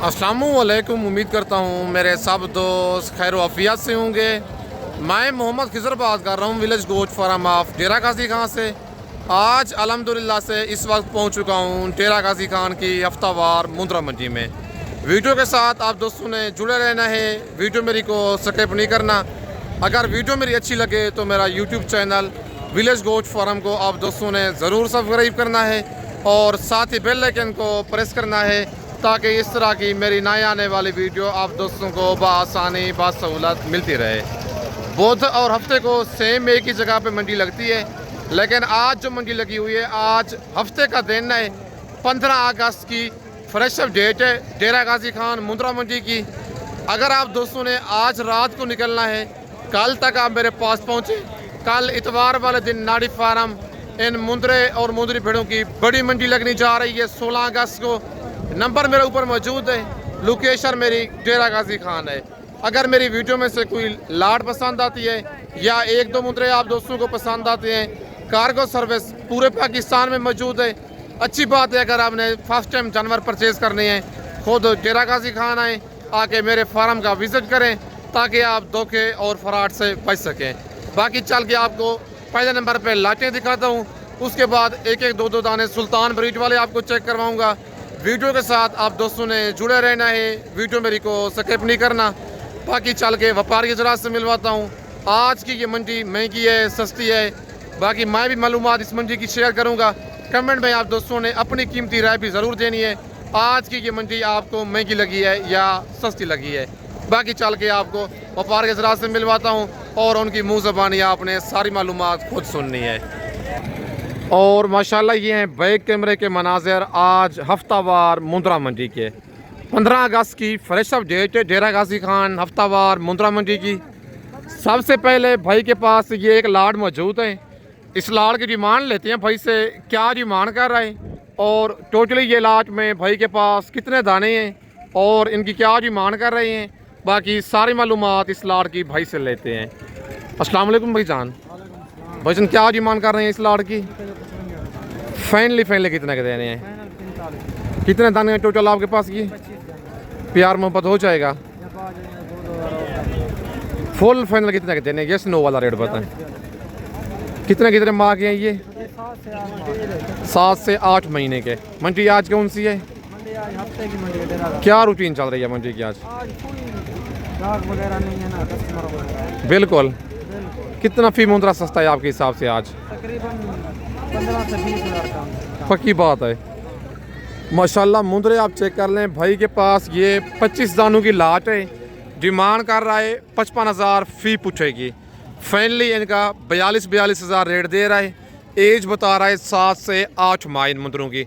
अस्सलामुअलैकुम। उम्मीद करता हूँ मेरे सब दोस्त खैर आफियत से होंगे। मैं मोहम्मद खिज़र बात कर रहा हूँ विलेज गोट फार्म ऑफ डेरा गाजी खान से। आज अल्हम्दुलिल्लाह से इस वक्त पहुँच चुका हूँ डेरा गाजी खान की हफ्तावार मुंद्रा मंडी में। वीडियो के साथ आप दोस्तों ने जुड़े रहना है, वीडियो मेरी को स्किप नहीं करना। अगर वीडियो मेरी अच्छी लगे तो मेरा YouTube channel village goat farm को आप दोस्तों ने ज़रूर सब्सक्राइब करना है और साथ ही बेल आइकन को प्रेस करना है ताकि इस तरह की मेरी नए आने वाली वीडियो आप दोस्तों को बआसानी बासहूलत मिलती रहे। बुध और हफ्ते को सेम एक ही जगह पे मंडी लगती है, लेकिन आज जो मंडी लगी हुई है, आज हफ्ते का दिन है, 15 अगस्त की फ्रेश अप डेट है डेरा गाजी खान मुंद्रा मंडी की। अगर आप दोस्तों ने आज रात को निकलना है, कल तक आप मेरे पास पहुँचे। कल इतवार वाले दिन नाड़ी फार्म इन मुंद्रे और मुंद्री भेड़ों की बड़ी मंडी लगने जा रही है 16 अगस्त को। नंबर मेरे ऊपर मौजूद है, लोकेशन मेरी डेरा गाजी खान है। अगर मेरी वीडियो में से कोई लाट पसंद आती है या एक दो मुंद्रे आप दोस्तों को पसंद आते हैं, कार्गो सर्विस पूरे पाकिस्तान में मौजूद है। अच्छी बात है, अगर आपने फर्स्ट टाइम जानवर परचेज़ करने हैं, खुद डेरा गाजी खान आएँ, आके मेरे फार्म का विज़िट करें ताकि आप धोखे और फ्रॉड से बच सकें। बाकी चल के आपको पहले नंबर पे लाटें दिखाता हूँ, उसके बाद एक एक दो दाने सुल्तान ब्रीड वाले आपको चेक करवाऊँगा। वीडियो के साथ आप दोस्तों ने जुड़े रहना है, वीडियो मेरी को स्किप नहीं करना। बाकी चल के व्यापारी के ज़रा से मिलवाता हूँ। आज की ये मंडी महंगी है सस्ती है, बाकी मैं भी मालूमात इस मंडी की शेयर करूँगा। कमेंट में आप दोस्तों ने अपनी कीमती राय भी ज़रूर देनी है, आज की ये मंडी आपको महंगी लगी है या सस्ती लगी है। बाकी चल के आपको व्यापार के ज़रा से मिलवाता हूँ और उनकी मुँह ज़बानी आपने सारी मालूमात खुद सुननी है। और माशाल्लाह ये हैं बैक कैमरे के मनाज़र आज हफ्तावार मुंद्रा मंडी के। 15 अगस्त की फ्रेश अप डेट है डेरा गाजी खान हफ्तावार मुंद्रा मंडी की। सबसे पहले भाई के पास ये एक लाट मौजूद है। इस लाट की डिमांड लेते हैं भाई से, क्या डिमांड कर रहे हैं और टोटली ये लाट में भाई के पास कितने दाने हैं और इनकी क्या डिमांड कर रहे हैं। बाकी सारी मालूमात इस लाट की भाई से लेते हैं। अस्सलाम वालेकुम भाईजान। भाईजान क्या डिमांड कर रहे हैं इस लाट की? फाइनली कितने के देने हैं? कितने दाने हैं टोटल आपके पास? ये प्यार मोहब्बत हो जाएगा। फुल फाइनल कितने के देने हैं? यस नो वाला रेट बताएं। कितने माह के हैं ये? 7 से 8 महीने के। मंडी आज कौन सी है? क्या रूटीन चल रही है मंडी की आज? बिल्कुल। कितना फी मुंद्रा सस्ता है आपके हिसाब से आज? तकरीबन 15 से 20 हज़ार का। पक्की बात है। माशाल्लाह मुंद्रे आप चेक कर लें, भाई के पास ये 25 दानों की लाट है। डिमांड कर रहा है 55,000 फी पूछेगी। फाइनली इनका 42 हज़ार रेट दे रहा है। एज बता रहा है 7 से 8 माह इन मुंद्रों की।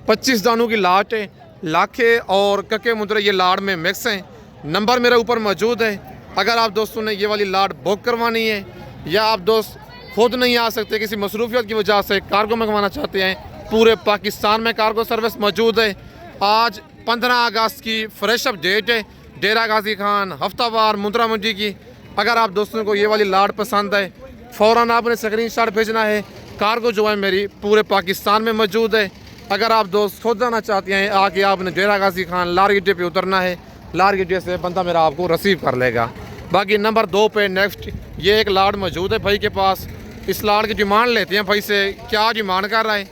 25 दानों की लाट है। लाखे और कके मुंद्रे ये लाट में मिक्स हैं। नंबर मेरे ऊपर मौजूद है। अगर आप दोस्तों ने ये वाली लाट बुक करवानी है या आप दोस्त खुद नहीं आ सकते, किसी मसरूफियत की वजह से कार्गो मंगवाना चाहते हैं, पूरे पाकिस्तान में कार्गो सर्विस मौजूद है। आज 15 अगस्त की फ्रेश अप डेट है डेरा गाजी खान हफ्तावार मुंद्रा मंडी की। अगर आप दोस्तों को ये वाली लाट पसंद है, फ़ौरन आपने स्क्रीनशॉट भेजना है। कार्गो जो है मेरी पूरे पाकिस्तान में मौजूद है। अगर आप दोस्त खुद जाना चाहते हैं, आके आपने डेरा गाजी खान लार अड्डे पर उतरना है। लार अड्डे से बंदा मेरा आपको रिसीव कर लेगा। बाकी नंबर 2 पे नेक्स्ट ये एक लाट मौजूद है भाई के पास। इस लाट की डिमांड लेते हैं भाई से, क्या डिमांड कर रहा है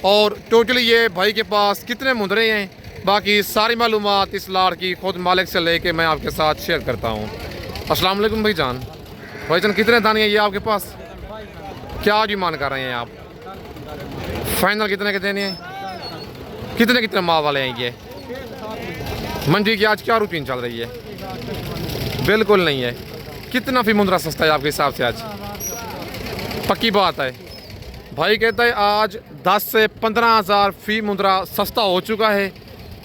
और टोटली ये भाई के पास कितने मुंद्रे हैं। बाकी सारी मालूमात इस लाट की खुद मालिक से लेके मैं आपके साथ शेयर करता हूँ। अस्सलाम वालेकुम भाईजान। भाईजान कितने दाने हैं ये आपके पास? क्या डिमांड कर रहे हैं आप? फाइनल कितने के देने हैं? कितने माह वाले हैं ये? मंडी की आज क्या रूटीन चल रही है? बिल्कुल नहीं है। कितना फी मुंद्रा सस्ता है आपके हिसाब से आज? पक्की बात है। भाई कहता है आज 10 से 15 हज़ार फी मुंद्रा सस्ता हो चुका है।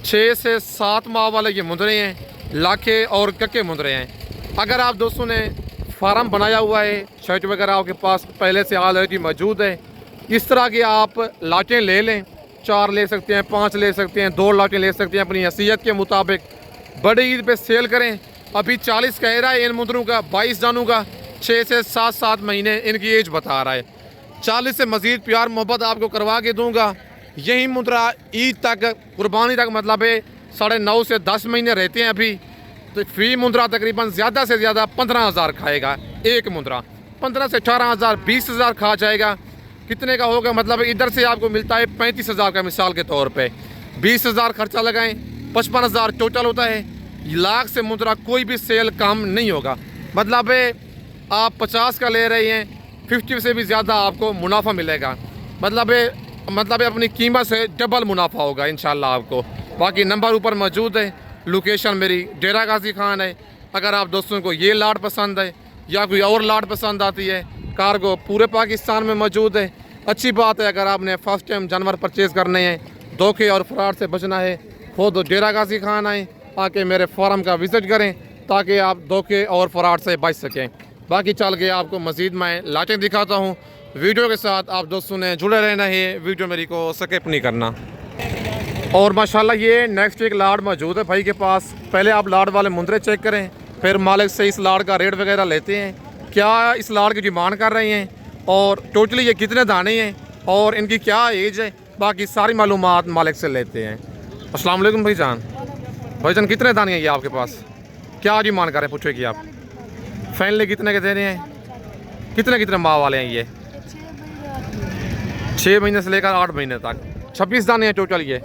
6 से 7 माह वाले ये मुंद्रे हैं, लाखे और कक्के मुंद्रे हैं। अगर आप दोस्तों ने फार्म बनाया हुआ है, शर्ट वगैरह आपके पास पहले से ऑलरेडी मौजूद है, इस तरह की आप लाटें ले लें। 4 ले सकते हैं, 5 ले सकते हैं, 2 लाटें ले सकते हैं अपनी हैसियत के मुताबिक। बड़ी ईद पे सेल करें। अभी 40 कह रहा है इन मुंद्रों का, 22 दानों का, 6 से 7 महीने इनकी एज बता रहा है। 40 से मज़ीद प्यार मोहब्बत आपको करवा के दूंगा। यही मुद्रा ईद तक, कुर्बानी तक, मतलब है 9.5 से 10 महीने रहते हैं अभी, तो फ़ी मुंद्रा तकरीबन ज़्यादा से ज़्यादा 15,000 खाएगा एक मुंद्रा। 15 से 18,000 20,000 खा जाएगा। कितने का होगा, मतलब इधर से आपको मिलता है 35,000 का मिसाल के तौर पे। 20,000 खर्चा लगाएं, 55,000 टोटल होता है। लाख से मुंद्रा कोई भी सेल कम नहीं होगा। मतलब आप 50 का ले रहे हैं, 50 से भी ज़्यादा आपको मुनाफा मिलेगा। मतलब अपनी कीमत से डबल मुनाफा होगा इंशाल्लाह आपको। बाकी नंबर ऊपर मौजूद है। लोकेशन मेरी डेरा गाजी खान है। अगर आप दोस्तों को ये लाट पसंद है या कोई और लाट पसंद आती है, कार्गो पूरे पाकिस्तान में मौजूद है। अच्छी बात है, अगर आपने फ़र्स्ट टाइम जानवर परचेज़ करने हैं, धोखे और फ्रॉड से बचना है, खुद डेरा गाजी खान आएँ, आके मेरे फार्म का विज़िट करें ताकि आप धोखे और फ्रॉड से बच सकें। बाकी चल के आपको मज़ीद मैं लाटें दिखाता हूँ। वीडियो के साथ आप दोस्तों ने जुड़े रहना है, वीडियो मेरी को स्किप नहीं करना। और माशाल्लाह ये नेक्स्ट एक लाड़ मौजूद है भाई के पास। पहले आप लाड़ वाले मुंद्रे चेक करें, फिर मालिक से इस लाड़ का रेट वगैरह लेते हैं, क्या इस लाड़ की डिमांड कर रहे हैं और टोटली ये कितने दाने हैं और इनकी क्या एज है, बाकी सारी मालूमात मालिक से लेते हैं। अस्सलाम वालेकुम भाईजान, कितने दाने हैं ये आपके पास, क्या डिमांड कर रहे हैं पूछेगी आप? फैनली कितने के दे रहे हैं, कितने माह वाले हैं ये? 6 महीने से लेकर 8 महीने तक। 26 दाने हैं टोटल, ये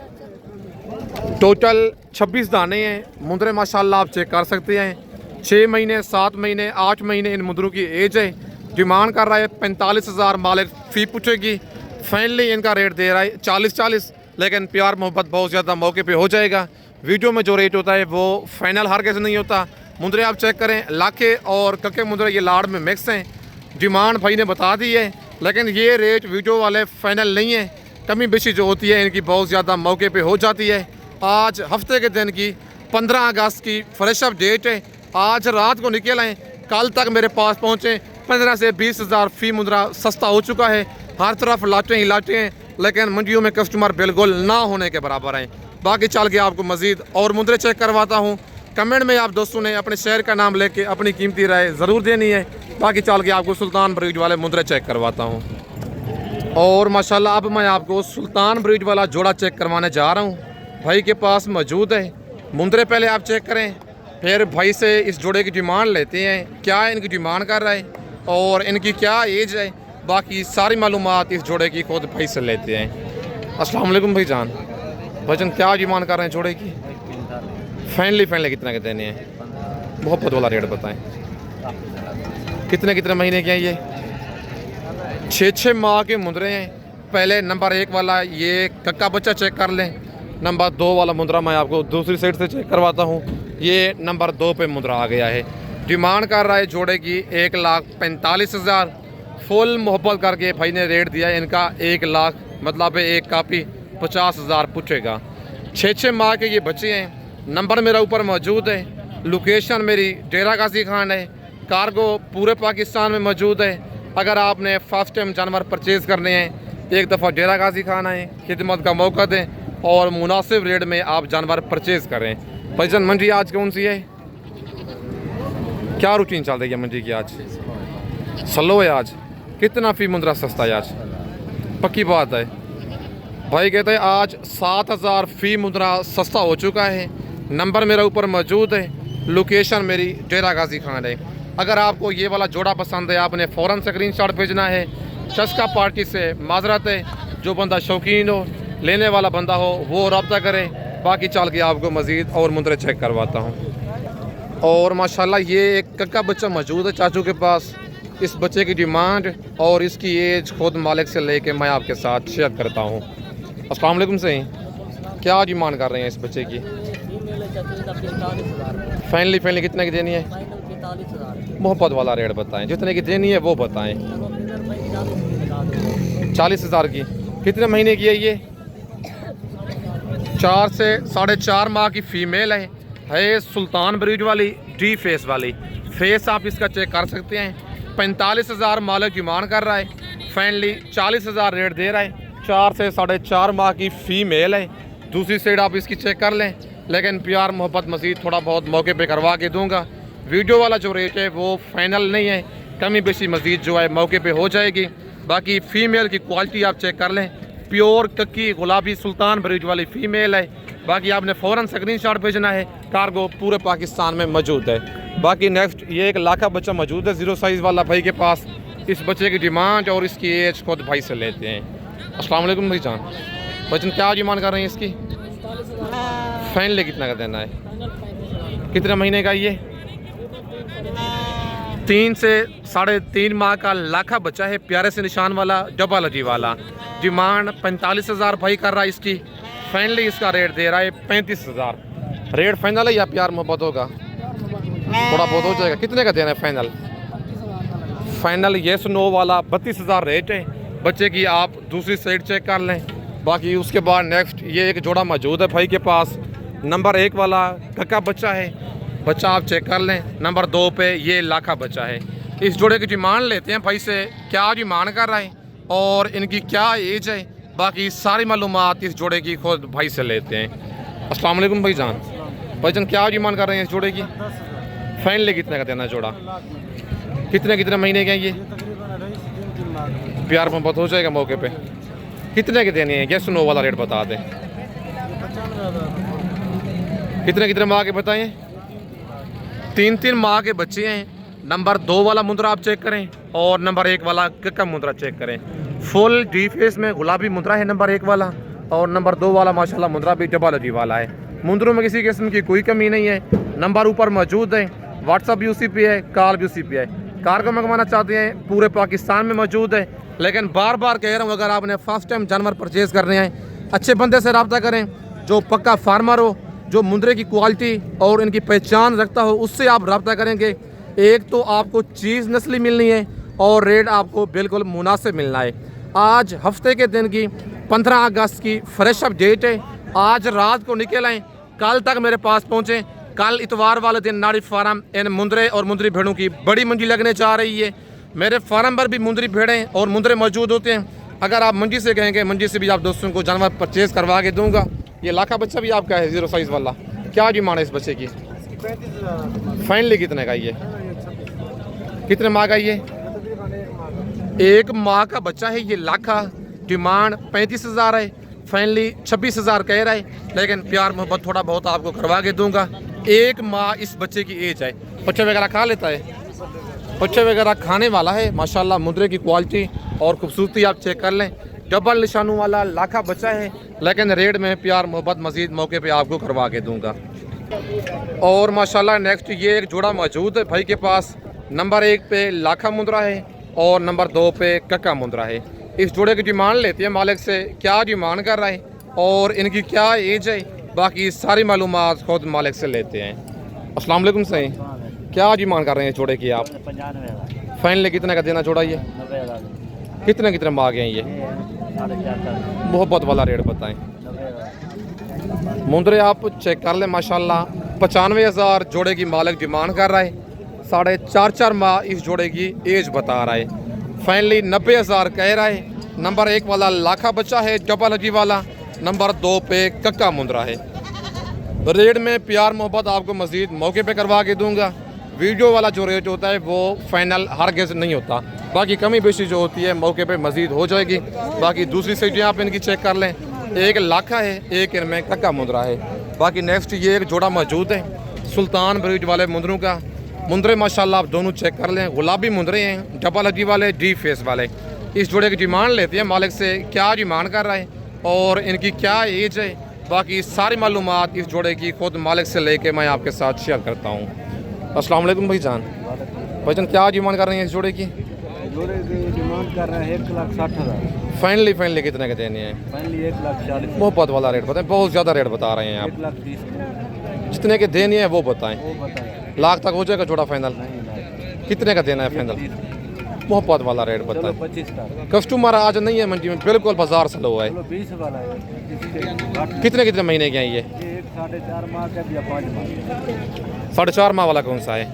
टोटल 26 दाने हैं मुंदरे। माशाल्लाह आप चेक कर सकते हैं। 6 महीने 7 महीने 8 महीने इन मुंदरों की एज है। डिमांड कर रहा है 45,000 मालिक फ़ी पूछेगी। फाइनली इनका रेट दे रहा है 40, लेकिन प्यार मोहब्बत बहुत ज़्यादा मौके पे हो जाएगा। वीडियो में जो रेट होता है वो फाइनल हर कैसे नहीं होता। मुंदरे आप चेक करें, लाखे और कक्के मुंदरे ये लाड़ में मिक्स हैं। डिमांड भाई ने बता दी है, लेकिन ये रेट वीडियो वाले फाइनल नहीं है। कमी बेशी जो होती है इनकी बहुत ज़्यादा मौके पे हो जाती है। आज हफ्ते के दिन की 15 अगस्त की फ्रेश अप डेट है। आज रात को निकल आएँ, कल तक मेरे पास पहुँचे 15 से 20,000 फ़ी मुंद्रा सस्ता हो चुका है। हर तरफ लाटें ही लाटें हैं, लेकिन मंडियों में कस्टमर बिल्कुल ना होने के बराबर हैं। बाकी चल के आपको मज़ीद और मुंद्रे चेक करवाता हूँ। कमेंट में आप दोस्तों ने अपने शहर का नाम लेके अपनी कीमती राय ज़रूर देनी है। बाकी चल के आपको सुल्तान ब्रीड वाले मुंद्रे चेक करवाता हूँ। और माशाल्लाह अब मैं आपको सुल्तान ब्रीड वाला जोड़ा चेक करवाने जा रहा हूँ। भाई के पास मौजूद है मुंद्रे, पहले आप चेक करें, फिर भाई से इस जोड़े की डिमांड लेते हैं, क्या इनकी डिमांड कर रहा है और इनकी क्या एज है। बाकी सारी मालूमात इस जोड़े की खुद भाई से लेते हैं। अस्सलाम वालेकुम भाईजान, क्या डिमांड कर रहे हैं जोड़े की? फाइनली कितना के देने हैं? मोहब्बत वाला रेट बताएं। कितने महीने के हैं ये? 6 माह के मुंद्रे हैं। पहले नंबर 1 वाला ये कक्का बच्चा चेक कर लें। नंबर 2 वाला मुंद्रा मैं आपको दूसरी साइड से चेक करवाता हूँ। ये नंबर 2 पे मुंद्रा आ गया है। डिमांड कर रहा है जोड़े की 1,45,000। फुल मोहब्बत करके भाई ने रेट दिया है इनका 1 लाख, मतलब एक कापी 50,000 पूछेगा। 6 माह के ये बच्चे हैं। नंबर मेरा ऊपर मौजूद है। लोकेशन मेरी डेरा गाजी खान है। कार्गो पूरे पाकिस्तान में मौजूद है। अगर आपने फर्स्ट टाइम जानवर परचेज़ करने हैं, एक दफ़ा डेरा गाजी खान आएँ, खिदमत का मौका दें और मुनासिब रेट में आप जानवर परचेज़ करें। भाईजान मंडी आज कौन सी है, क्या रूटीन चल रही है मंडी की? आज स्लो है। आज कितना फ़ी मुंद्रा सस्ता है आज? पक्की बात है भाई, कहते हैं आज 7,000 फ़ी मुंद्रा सस्ता हो चुका है। नंबर मेरा ऊपर मौजूद है। लोकेशन मेरी डेरा गाजी खान है। अगर आपको ये वाला जोड़ा पसंद है, आपने फ़ौरन स्क्रीनशॉट भेजना है। चस्का पार्टी से माजरत है, जो बंदा शौकीन हो, लेने वाला बंदा हो, वो रब्ता करे। बाकी चल के आपको मज़ीद और मुंद्रे चेक करवाता हूँ। और माशाल्लाह ये एक कक्का बच्चा मौजूद है चाचू के पास। इस बच्चे की डिमांड और इसकी एज खुद मालिक से लेके मैं आपके साथ शेयर करता हूँ। अस्सलाम वालेकुम से क्या डिमांड कर रहे हैं इस बच्चे की? फाइनली कितने की देनी है? 45,000। मोहब्बत वाला रेट बताएं, जितने की देनी है वो बताएं। 40,000 की। कितने महीने की है ये? 4 से 4.5 माह की फ़ीमेल है सुल्तान ब्रीड वाली, डी फेस वाली। फेस आप इसका चेक कर सकते हैं। 45,000 मालिक डिमांड कर रहा है। फाइनली 40,000 रेट दे रहा है। 4 से 4.5 माह की फ़ीमेल है। दूसरी साइड आप इसकी चेक कर लें, लेकिन प्यार मोहब्बत मज़ीद थोड़ा बहुत मौके पे करवा के दूंगा। वीडियो वाला जो रेट है वो फाइनल नहीं है, कमी बेशी मज़ीद जो है मौके पे हो जाएगी। बाकी फ़ीमेल की क्वालिटी आप चेक कर लें, प्योर कक्की गुलाबी सुल्तान ब्रीड वाली फ़ीमेल है। बाकी आपने फ़ौरन स्क्रीनशॉट भेजना है। कार्गो पूरे पाकिस्तान में मौजूद है। बाकी नेक्स्ट ये एक लाखा बच्चा मौजूद है ज़ीरो साइज़ वाला भाई के पास। इस बच्चे की डिमांड और इसकी एज खुद भाई से लेते हैं। अस्सलाम वालेकुम भाई जान, बच्चन क्या डिमांड कर रहे हैं इसकी? फाइनली कितना का देना है? कितने महीने का ये? 3 से 3.5 माह का लाखा बच्चा है, प्यारे से निशान वाला, डबल अजी वाला। डिमांड 45,000 भाई कर रहा है इसकी। फाइनली इसका रेट दे रहा है 35,000। रेट फाइनल है या प्यार मोहब्बत होगा? थोड़ा बहुत हो जाएगा। कितने का देना है फाइनल? फाइनल येस नो वाला 32,000 रेट है। बच्चे की आप दूसरी साइड चेक कर लें। बाकी उसके बाद नेक्स्ट ये एक जोड़ा मौजूद है भाई के पास, नंबर 1 वाला कक्का बच्चा है। बच्चा आप चेक कर लें। नंबर 2 पे ये लाखा बच्चा है। इस जोड़े की डिमांड लेते हैं भाई से, क्या डिमांड कर रहा है और इनकी क्या एज है। बाकी सारी मालूमात इस जोड़े की खुद भाई से लेते हैं। अस्सलाम वालेकुम भाई जान, भाईजान क्या डिमांड कर रहे हैं इस जोड़े की? फाइनली कितने का देना जोड़ा? कितने महीने के हैं ये? प्यार मोहब्बत हो जाएगा मौके पे। कितने के देने हैं? गैस नो वाला रेट बता दें। कितने माह के बताएं? 3 माह के बच्चे हैं। नंबर 2 वाला मुंद्रा आप चेक करें और नंबर 1 वाला कक्का मुंद्रा चेक करें। फुल डी फेस में गुलाबी मुंद्रा है नंबर 1 वाला, और नंबर 2 वाला माशाल्लाह मुंद्रा भी डबल अजी वाला है। मुंद्रों में किसी किस्म की कोई कमी नहीं है। नंबर ऊपर मौजूद है, व्हाट्सअप भी उसी पे है, कॉल भी उसी पे है। कार्गो मंगवाना चाहते हैं पूरे पाकिस्तान में मौजूद है। लेकिन बार बार कह रहा हूँ, अगर आपने फर्स्ट टाइम जानवर परचेज़ करने हैं, अच्छे बंदे से रब्ता करें जो पक्का फार्मर हो, जो मुंद्रे की क्वालिटी और इनकी पहचान रखता हो, उससे आप रब्ता करेंगे। एक तो आपको चीज़ नस्ली मिलनी है और रेट आपको बिल्कुल मुनासिब मिलना है। आज हफ्ते के दिन की 15 अगस्त की फ्रेश अप डेट है। आज रात को निकल आएँ, कल तक मेरे पास पहुँचें। कल इतवार वाले दिन नारी फार्म इन मुंद्रे और मुंद्री भेड़ों की बड़ी मंडी लगने जा रही है। मेरे फार्म पर भी मुंद्री भेड़ें और मुंद्रे मौजूद होते हैं। अगर आप मंडी से कहेंगे, मंडी से भी आप दोस्तों को जानवर परचेज़ करवा के दूंगा। ये लाखा बच्चा भी आपका है ज़ीरो साइज़ वाला। क्या डिमांड है इस बच्चे की? फाइनली कितने का ये? कितने माह का ये? 1 माह का बच्चा है ये लाखा। डिमांड 35,000 है। फाइनली 26,000 कह रहा है, लेकिन प्यार मोहब्बत थोड़ा बहुत आपको करवा के दूंगा। 1 माह इस बच्चे की एज है। बच्चे वगैरह खा लेता है, बच्चे वगैरह खाने वाला है माशाल्लाह। मुंद्रे की क्वालिटी और खूबसूरती आप चेक कर लें। डबल निशानों वाला लाखा बच्चा है, लेकिन रेट में प्यार मोहब्बत मज़ीद मौके पे आपको करवा के दूंगा। और माशाल्लाह नेक्स्ट ये एक जोड़ा मौजूद है भाई के पास। नंबर 1 पे लाखा मुंद्रा है और नंबर 2 पे कक्का मुंद्रा है। इस जोड़े की डिमांड लेते हैं मालिक से, क्या डिमांड कर रहा है और इनकी क्या एज है। बाकी सारी मालूमात खुद मालिक से लेते हैं। अस्सलाम वालेकुम सही, क्या डिमांड कर रहे हैं जोड़े की आप? 95,000। फाइनली कितने का देना जोड़ा ये? 90,000। कितने माह गए हैं ये? 4.5 मोहब्बत वाला रेट बताएं। 90,000। मुंद्रे आप चेक कर लें माशाल्लाह। 95,000 जोड़े की मालिक डिमांड कर रहा है। 4.5 माह इस जोड़े की एज बता रहा है। फाइनली 90,000 कह रहा है। नंबर 1 वाला लाखा बच्चा है डबल अजी वाला, नंबर 2 पे कक्का मुंद्रा है। रेट में प्यार मोहब्बत आपको मज़ीद मौके पे करवा के दूंगा। वीडियो वाला जो रेट होता है वो फाइनल हरगिज़ नहीं होता। बाकी कमी बेशी जो होती है मौके पे मज़ीद हो जाएगी। बाकी दूसरी साइडें आप इनकी चेक कर लें। 1 लाखा है, 1 इनमें कक्का मुंद्रा है। बाकी नेक्स्ट ये एक जोड़ा मौजूद है सुल्तान ब्रीड वाले मुंद्रों का। मुंद्रे माशाल्लाह आप दोनों चेक कर लें, गुलाबी मुंद्रे हैं, डबल अजी वाले, डी फेस वाले। इस जोड़े की डिमांड लेते हैं मालिक से, क्या डिमांड कर रहा है और इनकी क्या एज है। बाकी सारी मालूमात इस जोड़े की खुद मालिक से लेके मैं आपके साथ शेयर करता हूँ। अस्सलाम वालेकुम भाईजान, भाईजान क्या डिमांड कर रहे हैं इस जोड़े की? जोड़े की डिमांड कर रहे हैं 1,60,000। फाइनली कितने के देने हैं? फाइनली 1,40,000। मोहब्बत वाला रेट बताएं, बहुत ज़्यादा रेट बता रहे हैं आप। 1,30,000। जितने के देने हैं वो बताएं। वो बताएं। लाख तक हो जाएगा जोड़ा फाइनल? नहीं। कितने का देना है फाइनल? मोहब्बत वाला रेट चलो बताएं। 25 का। कस्टमर आज नहीं है मंडी में, बिल्कुल बाजार स्लो है। चलो 20 वाला है। कितने महीने के हैं ये? 4.5 माह का या 5 माह। 4.5 माह वाला कौन सा है?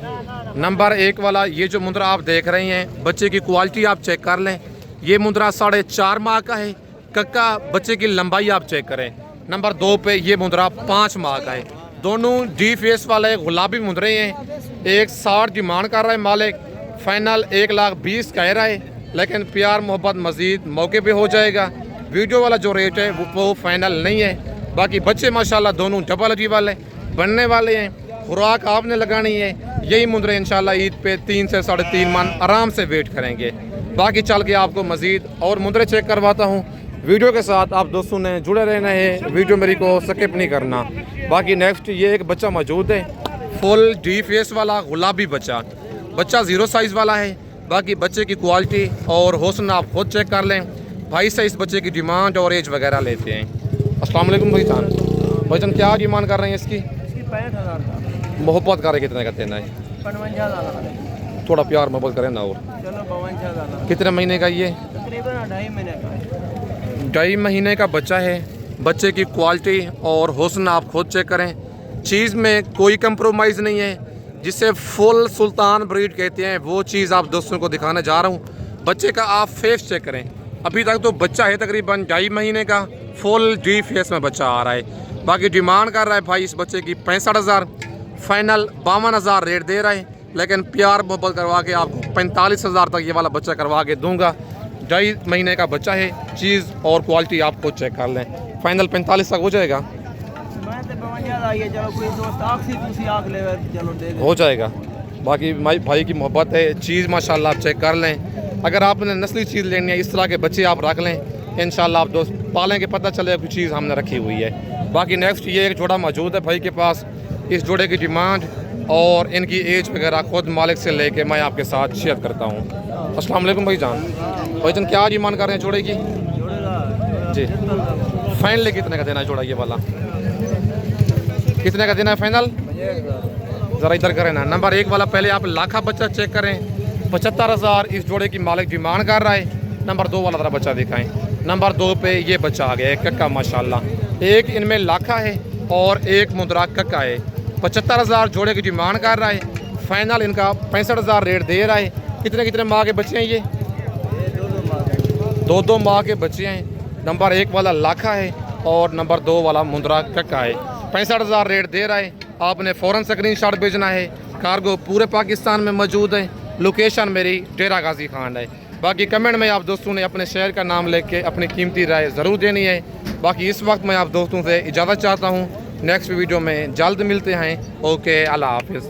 नंबर 1 वाला ये जो मुंद्रा आप देख रहे हैं, बच्चे की क्वालिटी आप चेक कर लें। ये मुंद्रा 4.5 माह का है। कक्का बच्चे की लंबाई आप चेक करें। नंबर 2 पे ये मुंद्रा 5 माह का है। दोनों डी फेस वाले गुलाबी मुंद्रे हैं। 1,60 डिमांड कर रहा है मालिक। फाइनल 1,20,000 कह रहा है, लेकिन प्यार मोहब्बत मज़ीद मौके पे हो जाएगा। वीडियो वाला जो रेट है वो फाइनल नहीं है। बाकी बच्चे माशाल्लाह दोनों डबल अजी वाले बनने वाले हैं। खुराक आपने लगानी है। यही मुंदरे इंशाल्लाह ईद पे 3 से 3.5 मन आराम से वेट करेंगे। बाकी चल के आपको मज़ीद और मुंदरे चेक करवाता हूँ। वीडियो के साथ आप दोस्तों ने जुड़े रहना है, वीडियो मेरी को स्किप नहीं करना। बाकी नेक्स्ट ये एक बच्चा मौजूद है, फुल डी फेस वाला गुलाबी बच्चा। बच्चा 0 साइज़ वाला है। बाकी बच्चे की क्वालिटी और हौसला आप खुद चेक कर लें। भाई से इस बच्चे की डिमांड और एज वगैरह लेते हैं। अस्सलाम वालेकुम भाईजान। भाईजान क्या डिमांड कर रहे हैं इसकी? 65,000 का। मोहब्बत करे कितने का देना है? 55,000 थोड़ा प्यार मोहब्बत करें ना। और चलो 52,000 कितने महीने का ये? तकरीबन 2.5 महीने का है। 2.5 महीने का बच्चा है। बच्चे की क्वालिटी और हौसला आप खुद चेक करें। चीज़ में कोई कंप्रोमाइज़ नहीं है। जिसे फुल सुल्तान ब्रीड कहते हैं वो चीज़ आप दोस्तों को दिखाने जा रहा हूँ। बच्चे का आप फेस चेक करें। अभी तक तो बच्चा है तकरीबन 2.5 महीने का, फुल डी फेस में बच्चा आ रहा है। बाकी डिमांड कर रहा है भाई इस बच्चे की 65,000, फाइनल 52,000 रेट दे रहा है। लेकिन प्यार मोहब्बत करवा के आपको 45,000 तक ये वाला बच्चा करवा के दूंगा। 2.5 महीने का बच्चा है। चीज़ और क्वालिटी आप खुद चेक कर लें। फाइनल 45 तक हो जाएगा। मैं तो 52,000 आई है। चलो कोई दोस्त आखिरी दूसरी आग ले चलो दे दे। हो जाएगा। बाकी भाई की मोहब्बत है। चीज़ माशाल्लाह आप चेक कर लें। अगर आपने नस्ली चीज़ लेनी है इस तरह के बच्चे आप रख लें, इंशाल्लाह आप दोस्त पालेंगे, पता चलेगा कोई चीज़ हमने रखी हुई है। बाकी नेक्स्ट ये एक जोड़ा मौजूद है भाई के पास। इस जोड़े की डिमांड और इनकी एज वगैरह खुद मालिक से लेके मैं आपके साथ शेयर करता हूँ। अस्सलाम वालेकुम भाईजान। भाईजान क्या डिमांड कर रहे हैं जोड़े की? जी फाइनली कितने का देना है जोड़ा ये वाला? कितने का देना है फाइनल? ज़रा इधर करें ना। नंबर 1 वाला पहले आप लाखा बच्चा चेक करें, 75,000 इस जोड़े की मालिक डिमांड कर रहा है। नंबर 2 वाला ज़रा बच्चा दिखाएं। नंबर 2 पे ये बच्चा आ गया है कक्का माशाल्लाह। एक इनमें लाखा है और एक मुंदरा कक्का है। 75,000 जोड़े की डिमांड कर रहा है। फाइनल इनका 65,000 रेट दे रहा है। कितने माह के बच्चे हैं ये? 2 माह के बच्चे हैं। नंबर 1 वाला लाखा है और नंबर 2 वाला मुंदरा कक्का है। 65,000 रेट दे रहा है। आपने फ़ौरन स्क्रीनशॉट भेजना है। कार्गो पूरे पाकिस्तान में मौजूद है। लोकेशन मेरी डेरा गाजी खान है। बाकी कमेंट में आप दोस्तों ने अपने शहर का नाम लेके अपनी कीमती राय ज़रूर देनी है। बाकी इस वक्त मैं आप दोस्तों से इजाज़त चाहता हूँ। नेक्स्ट वीडियो में जल्द मिलते हैं। ओके, अल्लाह हाफिज़।